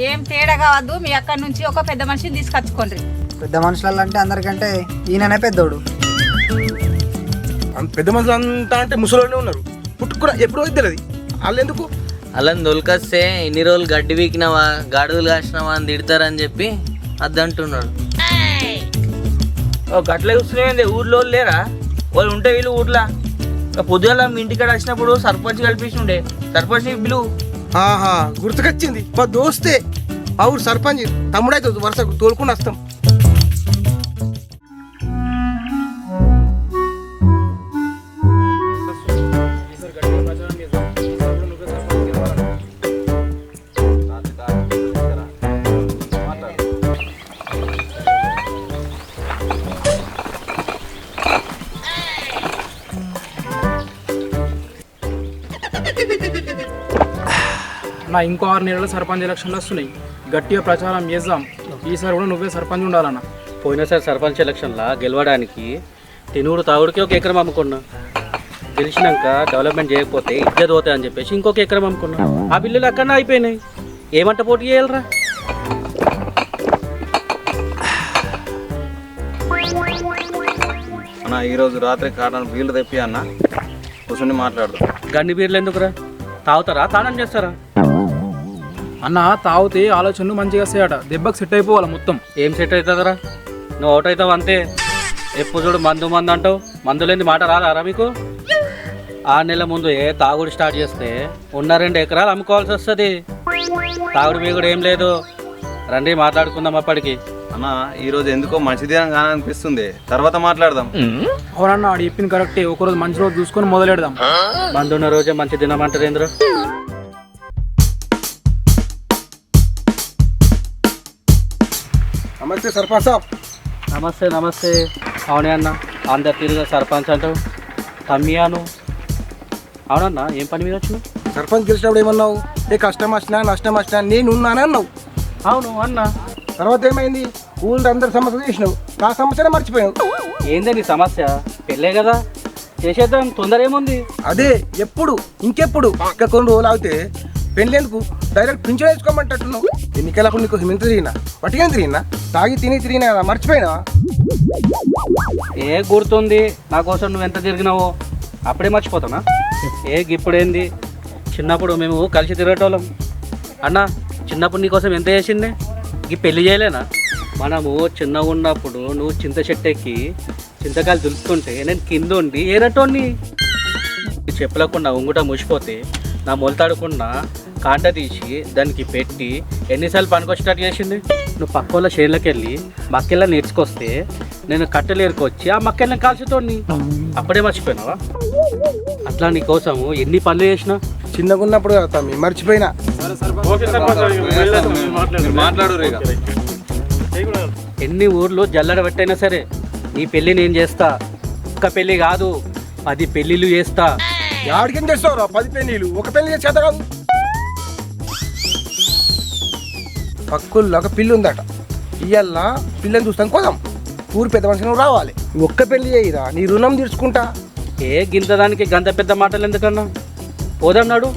ఏం తేడా కావద్దు. మీ అక్కడి నుంచి ఒక పెద్ద మనిషిని తీసుకొచ్చుకోండి. పెద్ద మనుషులు అంటే అందరికంటే ఈయననే పెద్దోడు. పెద్ద మనుషులు అంతా అంటే ముసలోనే ఉన్నారు. పుట్టుకురా ఎప్పుడు తెలియదు వాళ్ళు ఎందుకు అలా దొలికొస్తే ఇన్ని రోజులు గడ్డి వీకినావా గాడుగులు కాసినావా అని తిడతారని చెప్పి అద్దంటున్నాడు. గట్ల చూస్తున్నాయి ఊర్లో లేరా వాళ్ళు ఉంటే వీళ్ళు ఊర్లో పొద్దుగల మీ ఇంటికాడ వచ్చినప్పుడు సర్పంచ్ కల్పించుండే సర్పంచ్ బిలు. ఆహా గుర్తుకొచ్చింది మా దోస్తే ఆ ఊరు సర్పంచ్ తమ్ముడైతే వరుసకు తోలుకుని వస్తాం. నా ఇంకో 6 నెలల సర్పంచ్ ఎలక్షన్లు వస్తున్నాయి. గట్టిగా ప్రచారం చేద్దాం. ఈసారి కూడా నువ్వే సర్పంచ్ ఉండాలన్న. పోయినసారి సర్పంచ్ ఎలక్షన్లో గెలవడానికి తినుడు తాగుడికి ఒక ఎకరం అమ్ముకున్నా. గెలిచినాక డెవలప్మెంట్ చేయకపోతే ఇద్దరు పోతాయి అని చెప్పేసి ఇంకొక ఎకరం అమ్ముకున్నా. ఆ బిల్లులు అక్కడనే అయిపోయినాయి. ఏమంట పోటీ చేయాలరా? అన్న ఈరోజు రాత్రి కాటన్ బీళ్ళు తెప్పి అన్న కూర్చొని మాట్లాడదాం. గన్ని బీర్లు ఎందుకురా? తాగుతారా తానం చేస్తారా? అన్న తాగితే ఆలోచనలు మంచిగా వస్తాయట. దెబ్బకి సెట్ అయిపోవాలి మొత్తం. ఏం సెట్ అవుతుందిరా? నువ్వు అవుట్ అవుతావు అంతే. ఎప్పుడు చూడు మందు మందు అంటావు. మందు లేని మాట రాదారా మీకు? 6 నెలల ముందు తాగుడు స్టార్ట్ చేస్తే ఉన్న 2 ఎకరాలు అమ్ముకోవాల్సి వస్తుంది. తాగుడు మీగుడు ఏం లేదు. రండి మాట్లాడుకుందాం అప్పటికి. అన్న ఈరోజు ఎందుకో మంచిదేనా కాననిపిస్తుంది, తర్వాత మాట్లాడదాం. అవునన్న ఆడు చెప్పింది కరెక్టే. ఒకరోజు మంచి రోజు చూసుకొని మొదలెడదాం. మందు ఉన్న రోజే మంచి తినమంటారు ఏంద్ర? నమస్తే సర్పంచ్ సాబ్. నమస్తే నమస్తే. అవునే అన్న, అందరు తిరిగి సర్పంచ్ అంటావు. తమ్మియాను అవునన్నా, ఏం పని మీద వచ్చినావు? సర్పంచ్ గెలిచినప్పుడు ఏమన్నావు? ఏ కష్టం వచ్చినా నష్టం వచ్చినా నేను ఉన్నాను అన్నావు. అవును అన్నా. తర్వాత ఏమైంది? ఊళ్ళో అందరు సమస్య చేసినావు, నా సమస్యనే మర్చిపోయావు. ఏందే నీ సమస్య? పెళ్ళే కదా, చేసేద్దాం. తొందర ఏముంది? అదే ఎప్పుడు ఇంకెప్పుడు ఇంకా కొన్ని రోజులు ఆగితే పెళ్ళేందుకు డైరెక్ట్ పింఛన్ వేసుకోమంటున్నావు. ఎన్నికలప్పుడు నీకు హింత తిరిగినా వట్టిగా తిరిగినా తాగి తిరిగినా కదా మర్చిపోయినా? గుర్తుంది నా కోసం నువ్వు ఎంత తిరిగినావో. అప్పుడే మర్చిపోతానా? ఇప్పుడేంది? చిన్నప్పుడు మేము కలిసి తిరగటోళ్ళం. అన్న చిన్నప్పుడు నీకోసం ఎంత చేసిందే? ఈ పెళ్లి చేయలేనా? మనము చిన్నగా ఉన్నప్పుడు నువ్వు చింత చెట్టు ఎక్కి చింతకాయలు దులుపుకుంటే నేను కింద ఉండి ఏనటోని చెప్పలేకుండా ఉంగుట ముసిపోతే నా మొలతాడకుండా కాంట తీసి దానికి పెట్టి ఎన్నిసార్లు పనికొచ్చేటట్టు చేసింది. నువ్వు పక్క వాళ్ళ చేనులోకి వెళ్ళి మక్కెళ్ళ నేర్చుకొస్తే నేను కట్టెలు ఏరుకొచ్చి ఆ మక్కెళ్ళని కాల్చుతోని. అప్పుడే మర్చిపోయినావా? అట్లా నీ కోసము ఎన్ని పనులు చేసినా. చిన్నగా ఉన్నప్పుడు కదా తమ్మి మర్చిపోయినా. మాట్లాడు రేగా. ఎన్ని ఊర్లు జల్లడ పెట్టైనా సరే నీ పెళ్ళి నేను చేస్తా. ఒక్క పెళ్ళి కాదు 10 పెళ్ళిళ్ళు చేస్తా. ఆడికేం చేస్తావురా? 10 పెళ్ళిళ్ళు ఒక పెళ్లి చేత కాదు. పక్కుల్లో ఒక పిల్లి ఉందట. ఇయ్యాల పిల్లని చూస్తాను కోదాం. ఊరు పెద్ద మనిషి నువ్వు రావాలి. ఒక్క పెళ్లి చేయరా, నీ రుణం తీర్చుకుంటా. గింత దానికి గంత పెద్ద మాటలు ఎందుకన్నా? పోదాం నాడు.